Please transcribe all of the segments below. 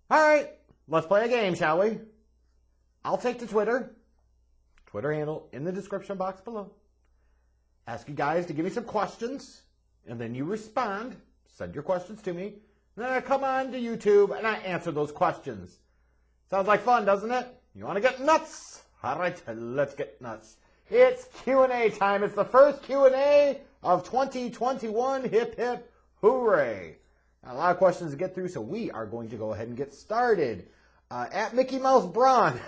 All right, let's play a game, shall we? I'll take the Twitter handle in the description box below. Ask you guys to give me some questions, and then you respond. Send your questions to me. And then I come on to YouTube and I answer those questions. Sounds like fun, doesn't it? You want to get nuts? All right, let's get nuts. It's Q&A time. It's the first Q&A of 2021. Hip, hip, hooray. Now, a lot of questions to get through, so we are going to go ahead and get started. At Mickey Mouse Braun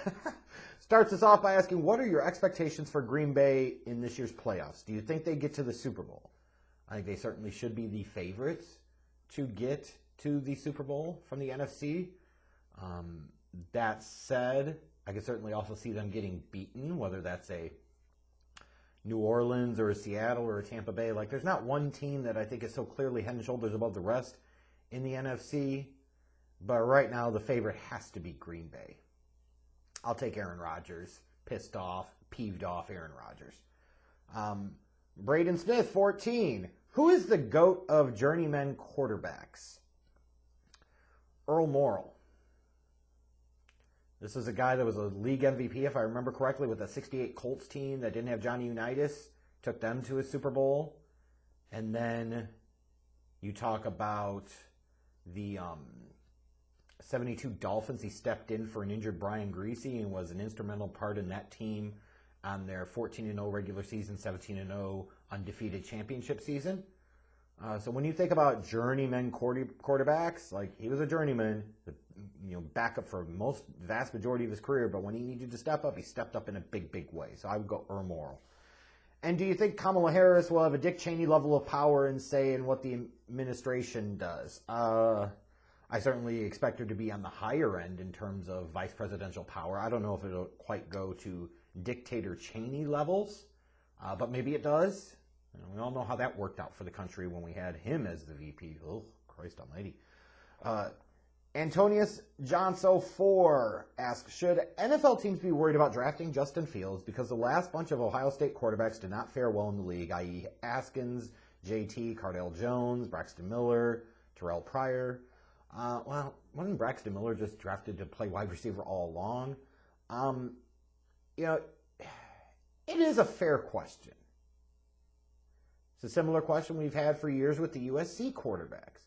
starts us off by asking, what are your expectations for Green Bay in this year's playoffs? Do you think they get to the Super Bowl? I think they certainly should be the favorites to get to the Super Bowl from the NFC. That said, I could certainly also see them getting beaten, whether that's a New Orleans or a Seattle or a Tampa Bay. Like, there's not one team that I think is so clearly head and shoulders above the rest in the NFC. But right now, the favorite has to be Green Bay. I'll take Aaron Rodgers. Pissed off, peeved off Aaron Rodgers. Braden Smith, 14. Who is the GOAT of journeyman quarterbacks? Earl Morrall. This is a guy that was a league MVP, if I remember correctly, with a 68 Colts team that didn't have Johnny Unitas. Took them to a Super Bowl. And then you talk about the 72 Dolphins. He stepped in for an injured Brian Griese and was an instrumental part in that team on their 14-0 regular season, 17-0 undefeated championship season. So when you think about journeyman quarterbacks, like, he was a journeyman, backup for vast majority of his career, but when he needed to step up, he stepped up in a big, big way. So I would go Earl Morrall. And do you think Kamala Harris will have a Dick Cheney level of power and say in what the administration does? I certainly expect her to be on the higher end in terms of vice presidential power. I don't know if it'll quite go to dictator Cheney levels, but maybe it does. We all know how that worked out for the country when we had him as the VP. Oh, Christ almighty. Antonius Johnso 4 asks, should NFL teams be worried about drafting Justin Fields because the last bunch of Ohio State quarterbacks did not fare well in the league, i.e. Haskins, JT, Cardale Jones, Braxton Miller, Terrell Pryor? Well, wasn't Braxton Miller just drafted to play wide receiver all along? It is a fair question. It's a similar question we've had for years with the USC quarterbacks.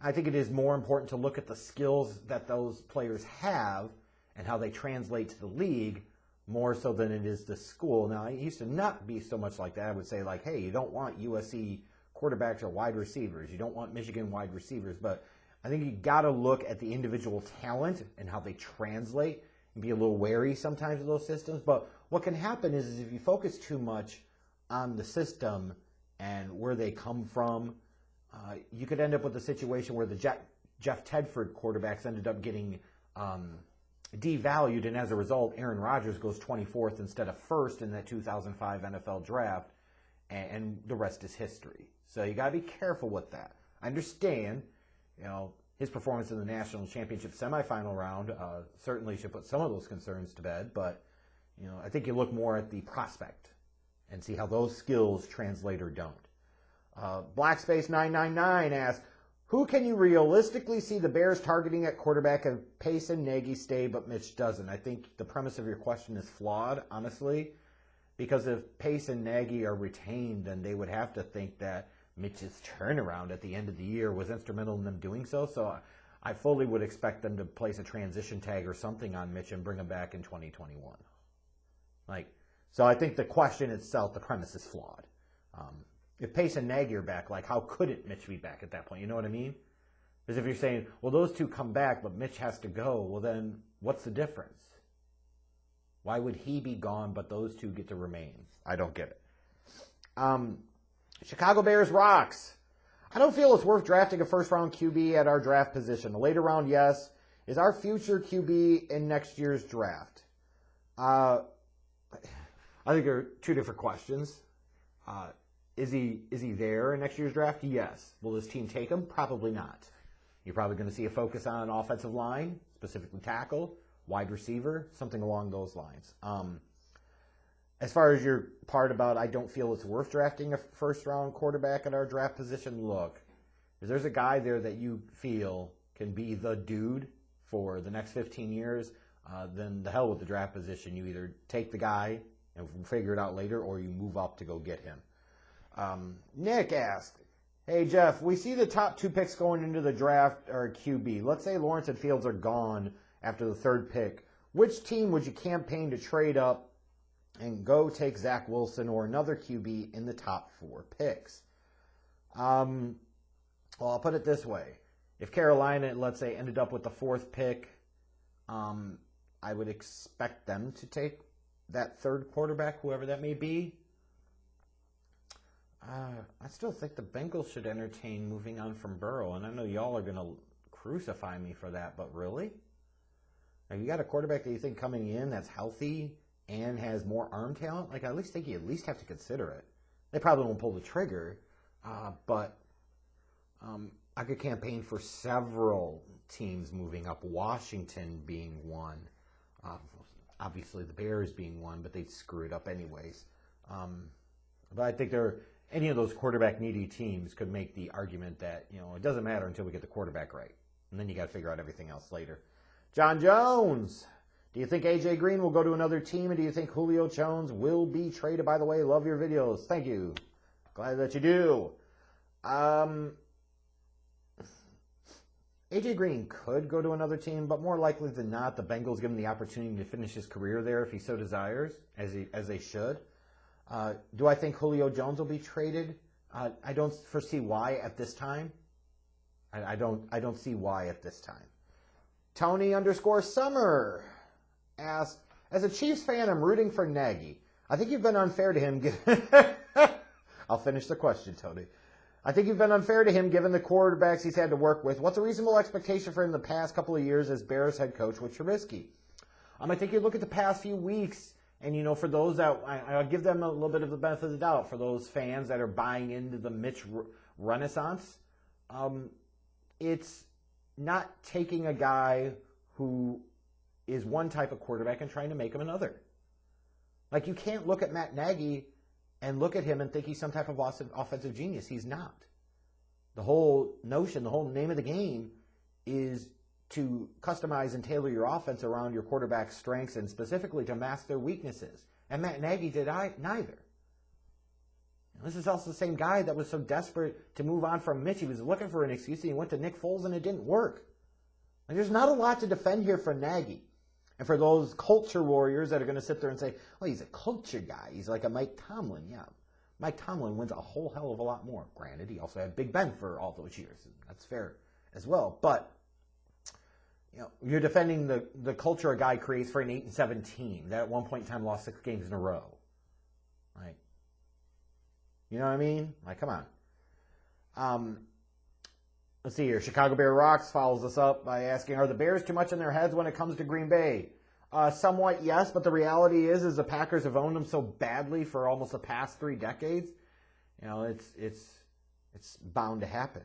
I think it is more important to look at the skills that those players have and how they translate to the league more so than it is the school. Now, it used to not be so much like that. I would say, like, hey, you don't want USC quarterbacks or wide receivers. You don't want Michigan wide receivers. But I think you got to look at the individual talent and how they translate and be a little wary sometimes of those systems. But what can happen is if you focus too much on the system and where they come from, you could end up with a situation where the Jeff Tedford quarterbacks ended up getting devalued, and as a result, Aaron Rodgers goes 24th instead of 1st in that 2005 NFL draft, and the rest is history. So you got to be careful with that. I understand, his performance in the national championship semifinal round certainly should put some of those concerns to bed, but I think you look more at the prospect and see how those skills translate or don't. Blackspace 999 asks, who can you realistically see the Bears targeting at quarterback if Pace and Nagy stay but Mitch doesn't? I think the premise of your question is flawed, honestly, because if Pace and Nagy are retained, then they would have to think that Mitch's turnaround at the end of the year was instrumental in them doing so. So I fully would expect them to place a transition tag or something on Mitch and bring him back in 2021. So I think the question itself, the premise is flawed. If Pace and Nagy are back, how couldn't Mitch be back at that point? You know what I mean? Because if you're saying, well, those two come back, but Mitch has to go, well, then what's the difference? Why would he be gone, but those two get to remain? I don't get it. Chicago Bears rocks. I don't feel it's worth drafting a first-round QB at our draft position. A later round, yes. Is our future QB in next year's draft? I think there are two different questions. Is he there in next year's draft? Yes. Will this team take him? Probably not. You're probably going to see a focus on offensive line, specifically tackle, wide receiver, something along those lines. As far as your part about I don't feel it's worth drafting a first-round quarterback at our draft position, look, if there's a guy there that you feel can be the dude for the next 15 years, then the hell with the draft position. You either take the guy and figure it out later, or you move up to go get him. Nick asked, hey, Jeff, we see the top 2 picks going into the draft are QB. Let's say Lawrence and Fields are gone after the 3rd pick. Which team would you campaign to trade up and go take Zach Wilson or another QB in the top 4 picks? Well, I'll put it this way. If Carolina, let's say, ended up with the 4th pick, I would expect them to take that 3rd quarterback, whoever that may be. I still think the Bengals should entertain moving on from Burrow, and I know y'all are going to crucify me for that, but really? Now, you got a quarterback that you think coming in that's healthy and has more arm talent? Like, I at least think you at least have to consider it. They probably won't pull the trigger, but I could campaign for several teams moving up, Washington being one. Obviously, the Bears being one, but they'd screw it up anyways. But I think any of those quarterback-needy teams could make the argument that, it doesn't matter until we get the quarterback right. And then you got to figure out everything else later. John Jones, do you think A.J. Green will go to another team, and do you think Julio Jones will be traded? By the way, love your videos. Thank you. Glad that you do. A.J. Green could go to another team, but more likely than not, the Bengals give him the opportunity to finish his career there if he so desires, as they should. Do I think Julio Jones will be traded? I don't foresee why at this time. I don't see why at this time. Tony_Summer asked, as a Chiefs fan, I'm rooting for Nagy. I think you've been unfair to him. I'll finish the question, Tony. I think you've been unfair to him given the quarterbacks he's had to work with. What's a reasonable expectation for him the past couple of years as Bears head coach with Trubisky? I think you look at the past few weeks, and, for those that, I'll give them a little bit of the benefit of the doubt, for those fans that are buying into the Mitch renaissance, it's not taking a guy who is one type of quarterback and trying to make him another. Like, you can't look at Matt Nagy and look at him and think he's some type of offensive genius. He's not. The whole notion, the whole name of the game is to customize and tailor your offense around your quarterback's strengths and specifically to mask their weaknesses. And Matt Nagy did neither. This is also the same guy that was so desperate to move on from Mitch. He was looking for an excuse, and he went to Nick Foles, and it didn't work. And there's not a lot to defend here for Nagy. And for those culture warriors that are going to sit there and say, well, he's a culture guy. He's like a Mike Tomlin. Yeah, Mike Tomlin wins a whole hell of a lot more. Granted, he also had Big Ben for all those years. That's fair as well. But you're defending the culture a guy creates for an 8-7 team that at one point in time lost 6 games in a row. Right? You know what I mean? Like, come on. Let's see here. Chicago Bear Rocks follows us up by asking, are the Bears too much in their heads when it comes to Green Bay? Somewhat, yes, but the reality is the Packers have owned them so badly for almost the past 3 decades. It's bound to happen.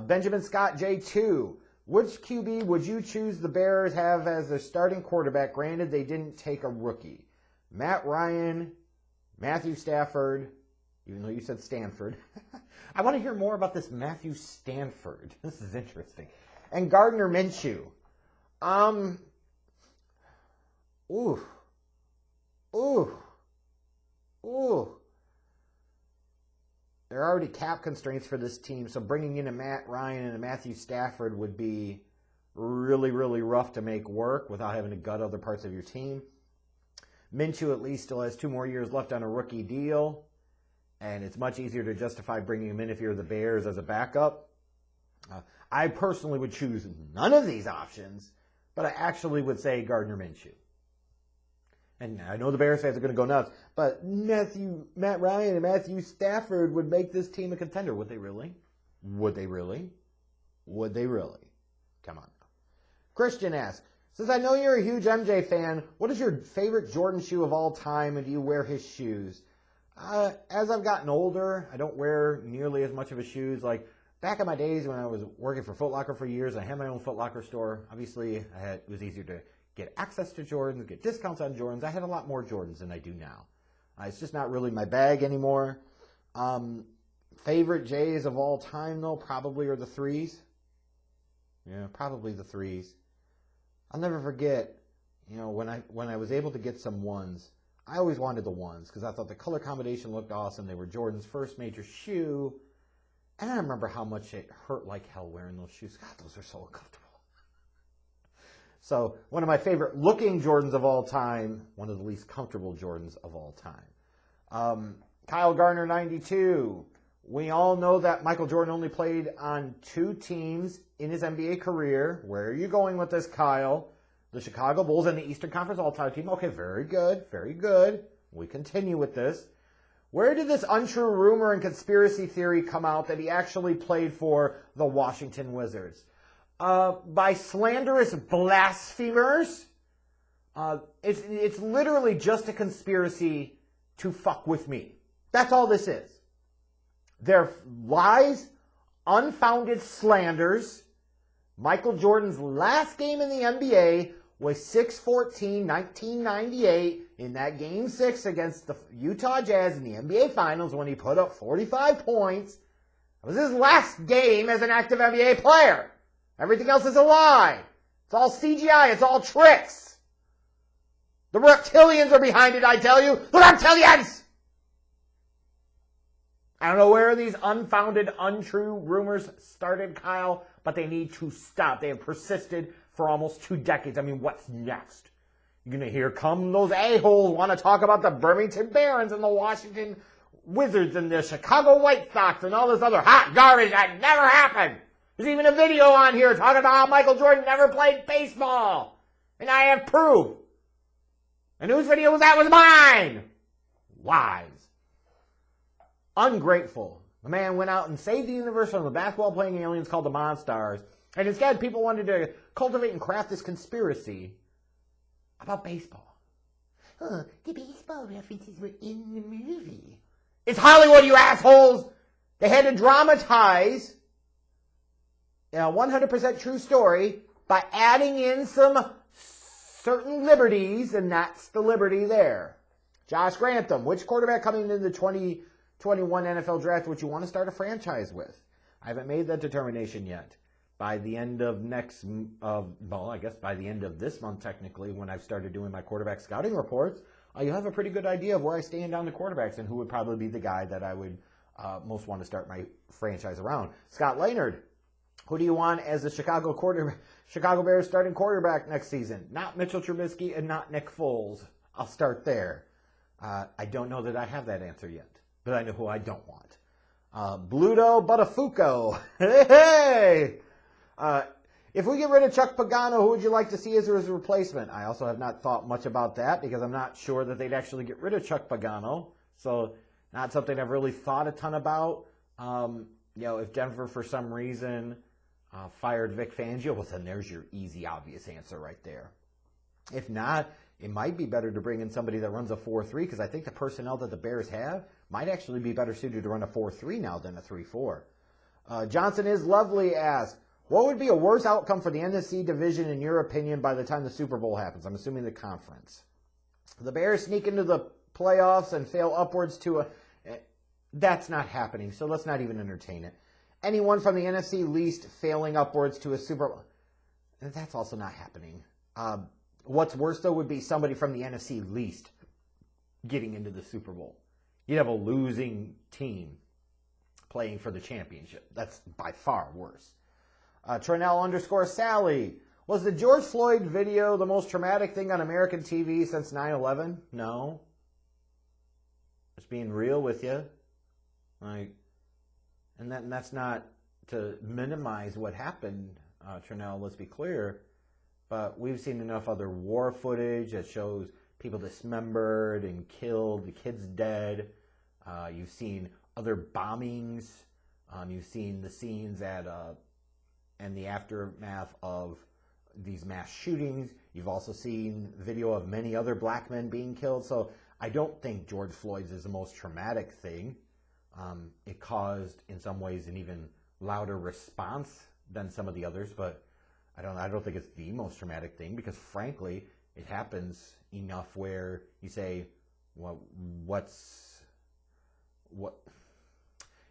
Benjamin Scott J2. Which QB would you choose the Bears have as their starting quarterback? Granted, they didn't take a rookie. Matt Ryan, Matthew Stafford, even though you said Stanford. I want to hear more about this Matthew Stanford. This is interesting. And Gardner Minshew. There are already cap constraints for this team, so bringing in a Matt Ryan and a Matthew Stafford would be really, really rough to make work without having to gut other parts of your team. Minshew at least still has 2 more years left on a rookie deal, and it's much easier to justify bringing him in if you're the Bears as a backup. I personally would choose none of these options, but I actually would say Gardner Minshew. And I know the Bears fans are going to go nuts, but Matt Ryan and Matthew Stafford would make this team a contender. Would they really? Would they really? Would they really? Come on. Christian asks, since I know you're a huge MJ fan, what is your favorite Jordan shoe of all time, and do you wear his shoes? As I've gotten older, I don't wear nearly as much of his shoes. Like back in my days when I was working for Foot Locker for years, I had my own Foot Locker store. Obviously, it was easier to get access to Jordans, get discounts on Jordans. I had a lot more Jordans than I do now. It's just not really my bag anymore. Favorite J's of all time, though, probably are the 3s. Yeah, probably the 3s. I'll never forget, when I was able to get some ones, I always wanted the ones because I thought the color combination looked awesome. They were Jordan's first major shoe. And I remember how much it hurt like hell wearing those shoes. God, those are so uncomfortable. So one of my favorite looking Jordans of all time, one of the least comfortable Jordans of all time. Kyle Garner, 92. We all know that Michael Jordan only played on 2 teams in his NBA career. Where are you going with this, Kyle? The Chicago Bulls and the Eastern Conference All-Time team. Okay, very good, very good. We continue with this. Where did this untrue rumor and conspiracy theory come out that he actually played for the Washington Wizards? By slanderous blasphemers. It's literally just a conspiracy to fuck with me. That's all this is. They're lies, unfounded slanders. Michael Jordan's last game in the NBA was 6/14, 1998, in that Game 6 against the Utah Jazz in the NBA Finals when he put up 45 points. It was his last game as an active NBA player. Everything else is a lie. It's all CGI. It's all tricks. The reptilians are behind it, I tell you. The reptilians! I don't know where these unfounded, untrue rumors started, Kyle, but they need to stop. They have persisted for almost 2 decades. I mean, what's next? You're going to hear come those a-holes want to talk about the Birmingham Barons and the Washington Wizards and the Chicago White Sox and all this other hot garbage that never happened. There's even a video on here talking about how Michael Jordan never played baseball. And I have proof. And whose video was that? Was mine. Lies. Ungrateful. The man went out and saved the universe from the basketball-playing aliens called the Monstars. And instead, people wanted to cultivate and craft this conspiracy about baseball. The baseball references were in the movie. It's Hollywood, you assholes! They had to dramatize a 100% true story by adding in some certain liberties, and that's the liberty there. Josh Grantham, which quarterback coming into the 2021 NFL draft would you want to start a franchise with? I haven't made that determination yet. By the end of by the end of this month, technically, when I've started doing my quarterback scouting reports, you'll have a pretty good idea of where I stand down to quarterbacks and who would probably be the guy that I would most want to start my franchise around. Scott Leonard, who do you want as the Chicago Bears starting quarterback next season? Not Mitchell Trubisky and not Nick Foles. I'll start there. I don't know that I have that answer yet, but I know who I don't want. Bluto Buttafuoco. Hey! If we get rid of Chuck Pagano, who would you like to see as his replacement? I also have not thought much about that because I'm not sure that they'd actually get rid of Chuck Pagano. So not something I've really thought a ton about. If Denver for some reason fired Vic Fangio, well then there's your easy, obvious answer right there. If not, it might be better to bring in somebody that runs a 4-3 because I think the personnel that the Bears have might actually be better suited to run a 4-3 now than a 3-4. Johnson is Lovely asks, what would be a worse outcome for the NFC division in your opinion by the time the Super Bowl happens? I'm assuming the conference. The Bears sneak into the playoffs and fail upwards to that's not happening, so let's not even entertain it. Anyone from the NFC least failing upwards to a Super Bowl, that's also not happening. What's worse, though, would be somebody from the NFC least getting into the Super Bowl. You'd have a losing team playing for the championship. That's by far worse. Trenell_Sally. Was the George Floyd video the most traumatic thing on American TV since 9/11? No. Just being real with you. And that's not to minimize what happened, Trenell, let's be clear. But we've seen enough other war footage that shows people dismembered and killed, the kids dead. You've seen other bombings. You've seen the scenes and the aftermath of these mass shootings. You've also seen video of many other black men being killed. So I don't think George Floyd's is the most traumatic thing. It caused, in some ways, an even louder response than some of the others, but I don't think it's the most traumatic thing because, frankly, it happens enough where you say, well,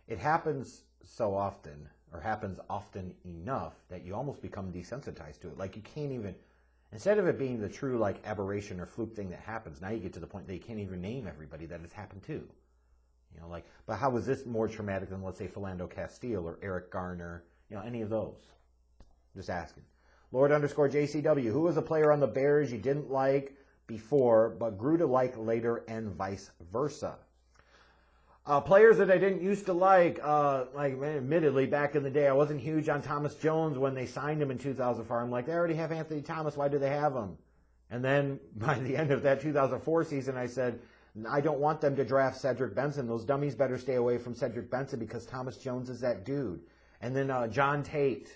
it happens so often, or happens often enough that you almost become desensitized to it. Like you can't even, Instead of it being the true like aberration or fluke thing that happens, now you get to the point that you can't even name everybody that it's happened to. You know, like, but how was this more traumatic than, let's say, Philando Castile or Eric Garner? You know, any of those? Just asking. Lord_JCW, who was a player on the Bears you didn't like before but grew to like later, and vice versa? Players that I didn't used to like admittedly, back in the day, I wasn't huge on Thomas Jones when they signed him in 2004. I'm like, they already have Anthony Thomas. Why do they have him? And then by the end of that 2004 season, I said, I don't want them to draft Cedric Benson. Those dummies better stay away from Cedric Benson because Thomas Jones is that dude. And then John Tate.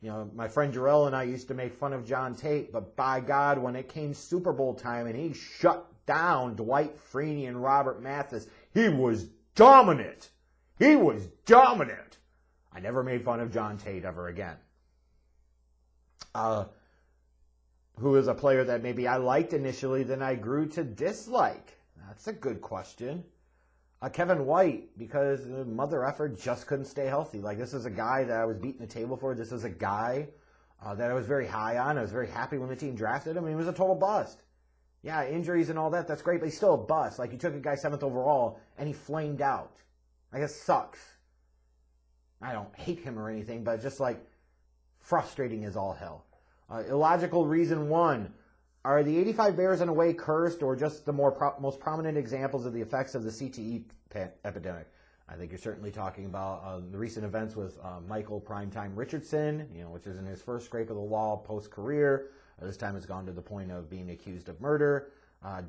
You know, my friend Jarrell and I used to make fun of John Tate, but by God, when it came Super Bowl time and he shut down Dwight Freeney and Robert Mathis, he was dominant. He was dominant. I never made fun of John Tate ever again. Who is a player that maybe I liked initially, then I grew to dislike? That's a good question. Kevin White, because the mother effer just couldn't stay healthy. Like, this is a guy that I was beating the table for. This is a guy that I was very high on. I was very happy when the team drafted him. He was a total bust. Yeah, injuries and all that, that's great, but he's still a bust. Like, you took a guy 7th overall, and he flamed out. Like, it sucks. I don't hate him or anything, but just, like, frustrating as all hell. Illogical reason 1. Are the 85 Bears in a way cursed, or just the most prominent examples of the effects of the CTE epidemic? I think you're certainly talking about the recent events with Michael Primetime Richardson, you know, which is in his first scrape of the law post-career. This time it's gone to the point of being accused of murder.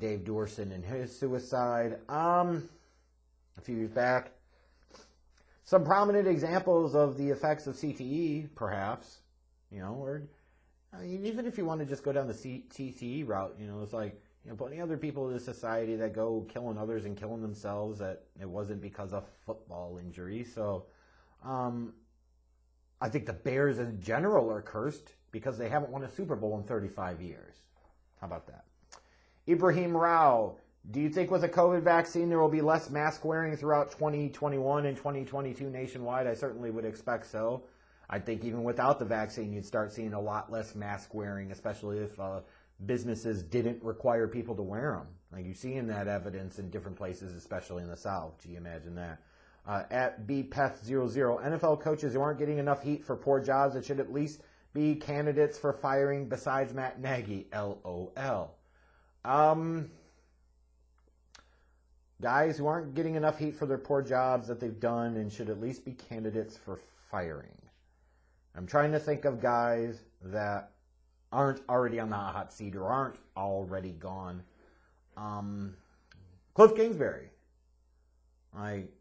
Dave Dorson and his suicide. A few years back. Some prominent examples of the effects of CTE, perhaps, you know, or I mean, even if you want to just go down the CTE route, you know, it's like, you know, plenty other people in this society that go killing others and killing themselves that it wasn't because of football injury. So I think the Bears in general are cursed because they haven't won a Super Bowl in 35 years. How about that? Ibrahim Rao, do you think with a COVID vaccine there will be less mask wearing throughout 2021 and 2022 nationwide? I certainly would expect so. I think even without the vaccine, you'd start seeing a lot less mask wearing, especially if businesses didn't require people to wear them. Like, you're seeing that evidence in different places, especially in the South. Gee, imagine that. At BPeth00, NFL coaches who aren't getting enough heat for poor jobs that should at least be candidates for firing besides Matt Nagy. LOL. Guys who aren't getting enough heat for their poor jobs that they've done and should at least be candidates for firing. I'm trying to think of guys that aren't already on the hot seat or aren't already gone. Cliff Kingsbury. Like,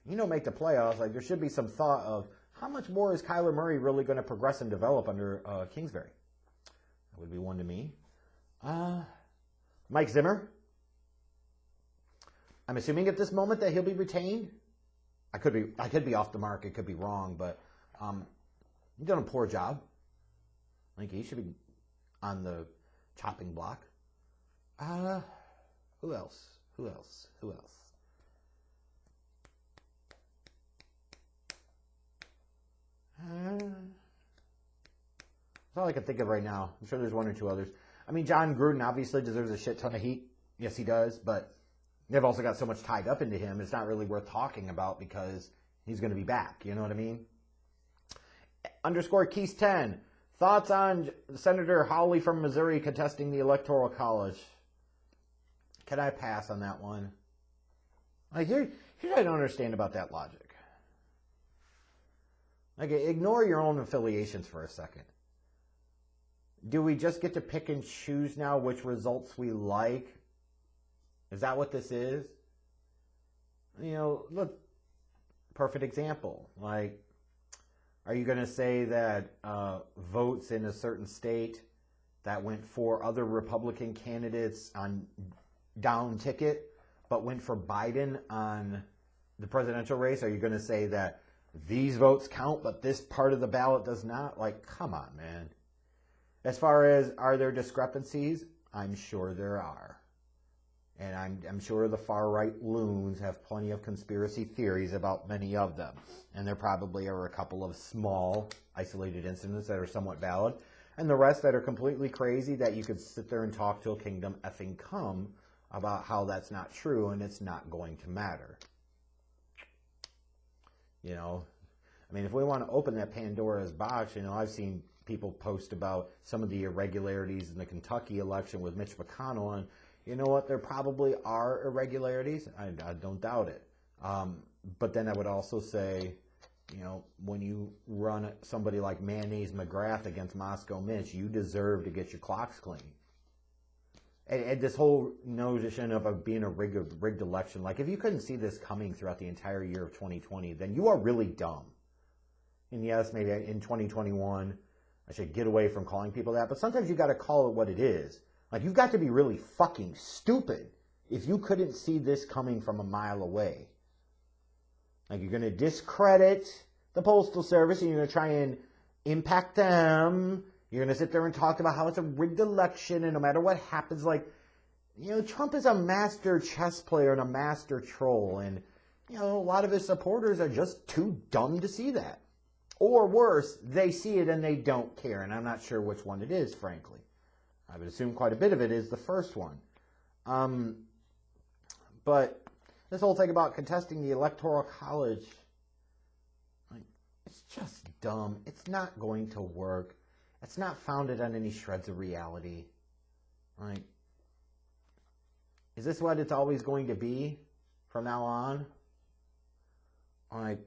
you don't make the playoffs. Like, there should be some thought of how much more is Kyler Murray really going to progress and develop under Kingsbury? That would be one to me. Mike Zimmer. I'm assuming at this moment that he'll be retained. I could be off the mark. It could be wrong, but he's done a poor job. Like, he should be on the chopping block. Who else? That's all I can think of right now. I'm sure there's one or two others. I mean, John Gruden obviously deserves a shit ton of heat. Yes, he does, but they've also got so much tied up into him, it's not really worth talking about because he's going to be back. You know what I mean? _ Keys 10. Thoughts on Senator Holly from Missouri contesting the Electoral College? Can I pass on that one? Like, here's what I don't understand about that logic. Like, ignore your own affiliations for a second. Do we just get to pick and choose now which results we like? Is that what this is? You know, look, perfect example. Like, are you going to say that votes in a certain state that went for other Republican candidates on down ticket, but went for Biden on the presidential race? Are you going to say that these votes count, but this part of the ballot does not? Like, come on, man. As far as, are there discrepancies? I'm sure there are. And I'm sure the far-right loons have plenty of conspiracy theories about many of them. And there probably are a couple of small, isolated incidents that are somewhat valid. and the rest that are completely crazy that you could sit there and talk till kingdom effing come about how that's not true and it's not going to matter. You know, I mean, if we want to open that Pandora's box, you know, I've seen people post about some of the irregularities in the Kentucky election with Mitch McConnell, and you know what? There probably are irregularities. I don't doubt it. But then I would also say, you know, when you run somebody like Mayonnaise McGrath against Moscow Mitch, you deserve to get your clocks clean. And this whole notion of being a rigged election, like if you couldn't see this coming throughout the entire year of 2020, then you are really dumb. And yes, maybe in 2021, I should get away from calling people that, but sometimes you got to call it what it is. Like, you've got to be really fucking stupid if you couldn't see this coming from a mile away. Like, you're going to discredit the Postal Service and you're going to try and impact them. You're going to sit there and talk about how it's a rigged election, and no matter what happens, like, you know, Trump is a master chess player and a master troll, and, you know, a lot of his supporters are just too dumb to see that. Or worse, they see it and they don't care, and I'm not sure which one it is, frankly. I would assume quite a bit of it is the first one. But this whole thing about contesting the Electoral College, like, it's just dumb. It's not going to work. It's not founded on any shreds of reality. Like, is this what it's always going to be from now on? Like,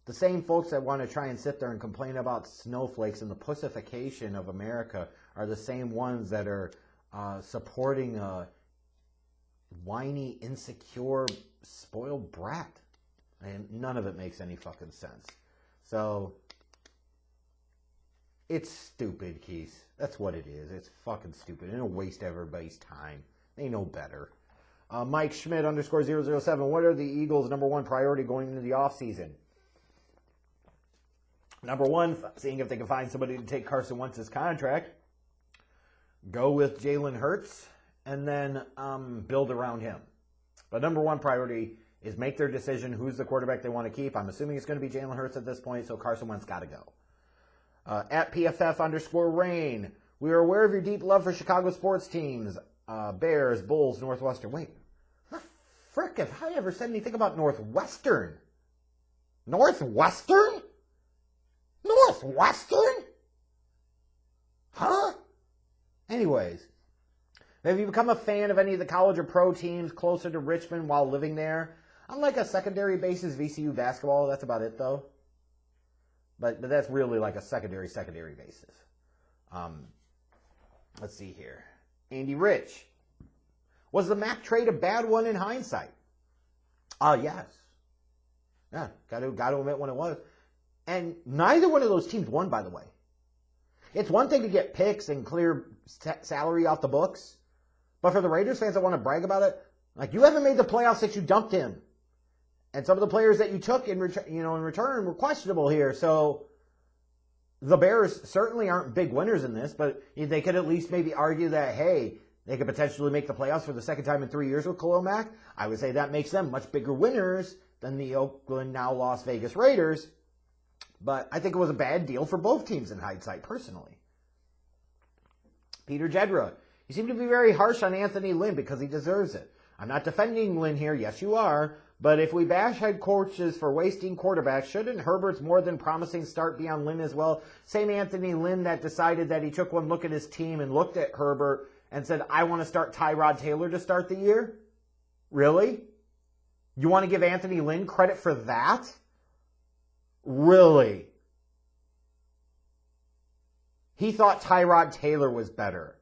the same folks that want to try and sit there and complain about snowflakes and the pussification of America are the same ones that are supporting a whiny, insecure, spoiled brat. And none of it makes any fucking sense. So, it's stupid, Keith. That's what it is. It's fucking stupid. And it'll waste everybody's time. They know better. Mike Schmidt _ 007. What are the Eagles' number one priority going into the offseason? Number one, seeing if they can find somebody to take Carson Wentz's contract. Go with Jalen Hurts, and then build around him. But number one priority is make their decision who's the quarterback they want to keep. I'm assuming it's going to be Jalen Hurts at this point, so Carson Wentz got to go. At PFF _ Rain, we are aware of your deep love for Chicago sports teams. Bears, Bulls, Northwestern. Wait, the frick have I ever said anything about Northwestern? Northwestern? Northwestern? Huh? Anyways, have you become a fan of any of the college or pro teams closer to Richmond while living there? On like a secondary basis, VCU basketball. That's about it, though. But that's really like a secondary basis. Let's see here. Andy Rich. Was the Mac trade a bad one in hindsight? Yes. Yeah, got to admit when it was. And neither one of those teams won, by the way. It's one thing to get picks and clear salary off the books. But for the Raiders fans that want to brag about it, like, you haven't made the playoffs since you dumped him. And some of the players that you took in return were questionable here. So the Bears certainly aren't big winners in this, but they could at least maybe argue that, hey, they could potentially make the playoffs for the second time in 3 years with Khalil Mack. I would say that makes them much bigger winners than the Oakland, now Las Vegas Raiders. But I think it was a bad deal for both teams in hindsight, personally. Peter Jedra. You seem to be very harsh on Anthony Lynn because he deserves it. I'm not defending Lynn here. Yes, you are. But if we bash head coaches for wasting quarterbacks, shouldn't Herbert's more than promising start be on Lynn as well? Same Anthony Lynn that decided that he took one look at his team and looked at Herbert and said, I want to start Tyrod Taylor to start the year? Really? You want to give Anthony Lynn credit for that? Really? He thought Tyrod Taylor was better.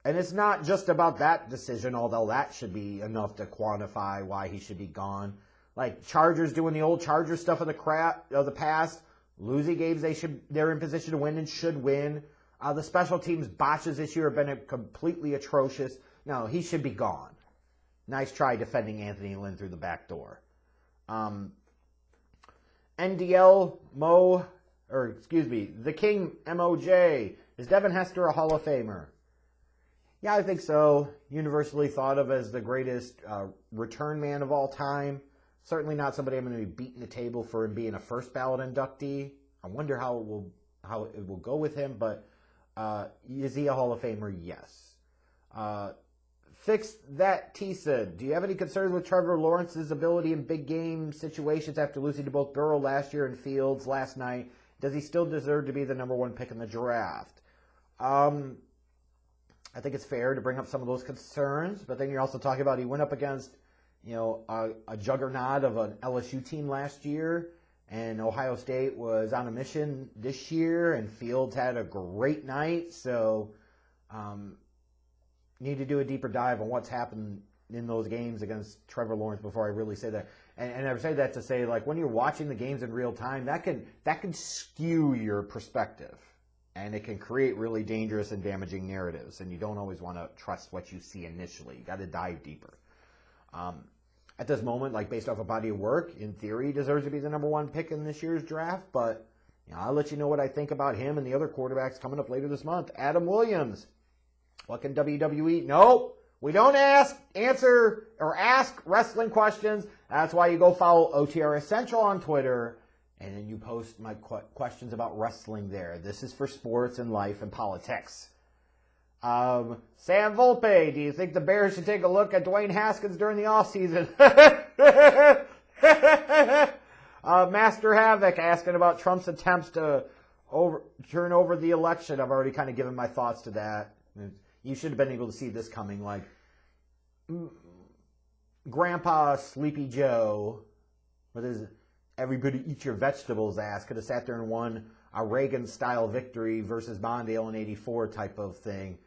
And it's not just about that decision, although that should be enough to quantify why he should be gone. Like, Chargers doing the old Chargers stuff of the past, losing games they're in position to win and should win. The special teams botches this year have been completely atrocious. No, he should be gone. Nice try defending Anthony Lynn through the back door. NDL the King MOJ. Is Devin Hester a Hall of Famer? Yeah, I think so. Universally thought of as the greatest return man of all time. Certainly not somebody I'm going to be beating the table for him being a first ballot inductee. I wonder how it will how it will go with him, but is he a Hall of Famer? Yes. Fix that, Tisa. Do you have any concerns with Trevor Lawrence's ability in big game situations after losing to both Burrow last year and Fields last night? Does he still deserve to be the number 1 pick in the draft? I think it's fair to bring up some of those concerns, but then you're also talking about he went up against, a juggernaut of an LSU team last year, and Ohio State was on a mission this year, and Fields had a great night, so need to do a deeper dive on what's happened in those games against Trevor Lawrence before I really say that. And I say that to say, like, when you're watching the games in real time, that can skew your perspective. And it can create really dangerous and damaging narratives, and you don't always want to trust what you see initially. You got to dive deeper. At this moment, like based off a body of work, in theory, he deserves to be the number 1 pick in this year's draft. But I'll let you know what I think about him and the other quarterbacks coming up later this month. Adam Williams, what can WWE? No, we don't answer wrestling questions. That's why you go follow OTRS Central on Twitter. And then you post my questions about wrestling there. This is for sports and life and politics. Sam Volpe, do you think the Bears should take a look at Dwayne Haskins during the offseason? Master Havoc asking about Trump's attempts to turn over the election. I've already kind of given my thoughts to that. You should have been able to see this coming. Like, Grandpa Sleepy Joe, what is it? Everybody eat your vegetables ass could have sat there and won a Reagan-style victory versus Mondale in 84 type of thing,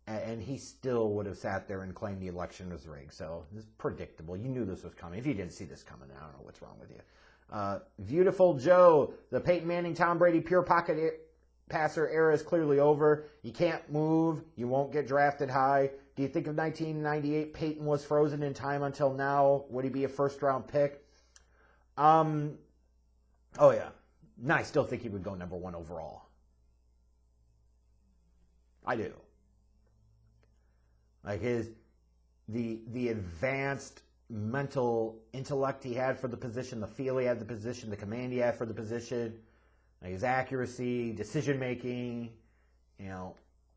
and he still would have sat there and claimed the election was rigged. So it's predictable. You knew this was coming. If you didn't see this coming, I don't know what's wrong with you. Beautiful Joe, the Peyton Manning, Tom Brady, pure pocket passer era is clearly over. You can't move. You won't get drafted high. Do you think of 1998 Peyton was frozen in time until now? Would he be a first-round pick? Oh yeah. No, I still think he would go number 1 overall. I do. Like the advanced mental intellect he had for the position, the feel he had for the position, the command he had for the position, like his accuracy, decision making, he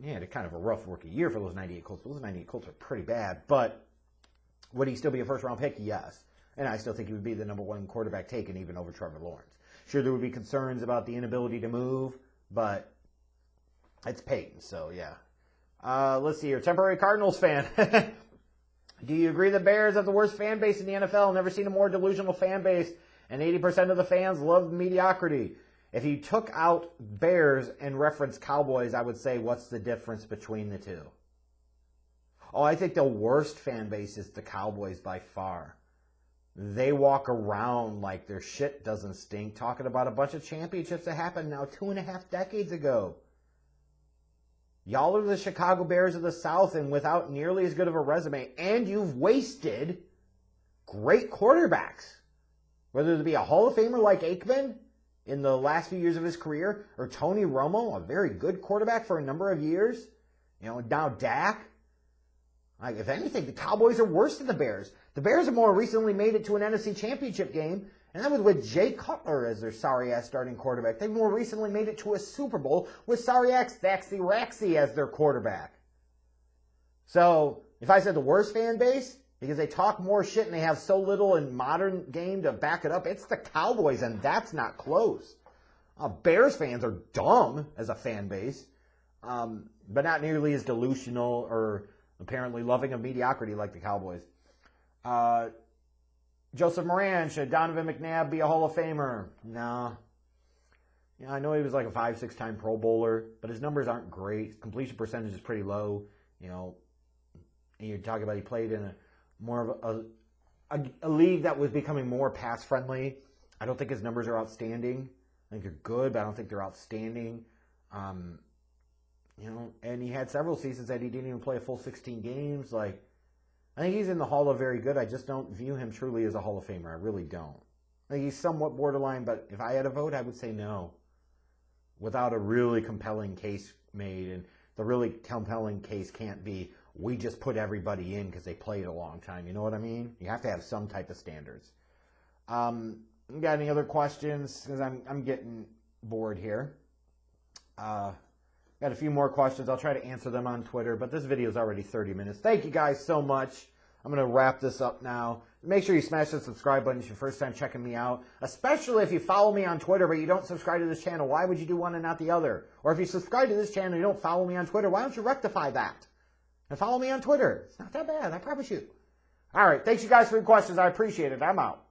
had a kind of a rough rookie year for those 98 Colts. Those 98 Colts are pretty bad, but would he still be a first round pick? Yes. And I still think he would be the number 1 quarterback taken, even over Trevor Lawrence. Sure, there would be concerns about the inability to move, but it's Peyton, so yeah. Let's see here. Temporary Cardinals fan. Do you agree the Bears have the worst fan base in the NFL? Never seen a more delusional fan base, and 80% of the fans love mediocrity. If you took out Bears and referenced Cowboys, I would say, what's the difference between the two? Oh, I think the worst fan base is the Cowboys by far. They walk around like their shit doesn't stink, talking about a bunch of championships that happened now 2.5 decades ago. Y'all are the Chicago Bears of the South, and without nearly as good of a resume, and you've wasted great quarterbacks. Whether it be a Hall of Famer like Aikman in the last few years of his career, or Tony Romo, a very good quarterback for a number of years, now Dak. Like, if anything, the Cowboys are worse than the Bears. The Bears have more recently made it to an NFC Championship game, and that was with Jay Cutler as their sorry-ass starting quarterback. They've more recently made it to a Super Bowl with sorry-ass Thaxy Raxy as their quarterback. So, if I said the worst fan base, because they talk more shit and they have so little in modern game to back it up, it's the Cowboys, and that's not close. Bears fans are dumb as a fan base, but not nearly as delusional or apparently loving of mediocrity like the Cowboys. Joseph Moran, should Donovan McNabb be a Hall of Famer? No. I know he was like a 5-6 time Pro Bowler, but his numbers aren't great. His completion percentage is pretty low. And you're talking about he played in more of a league that was becoming more pass friendly. I don't think his numbers are outstanding. I think they're good, but I don't think they're outstanding. And he had several seasons that he didn't even play a full 16 games. Like, I think he's in the Hall of Very Good. I just don't view him truly as a Hall of Famer. I really don't. I think he's somewhat borderline, but if I had a vote, I would say no. Without a really compelling case made, and the really compelling case can't be, we just put everybody in because they played a long time. You know what I mean? You have to have some type of standards. Got any other questions? Because I'm getting bored here. Got a few more questions. I'll try to answer them on Twitter, but this video is already 30 minutes. Thank you guys so much. I'm going to wrap this up now. Make sure you smash the subscribe button if it's your first time checking me out, especially if you follow me on Twitter but you don't subscribe to this channel. Why would you do one and not the other? Or if you subscribe to this channel and you don't follow me on Twitter, why don't you rectify that? And follow me on Twitter. It's not that bad, I promise you. All right, thanks you guys for your questions. I appreciate it. I'm out.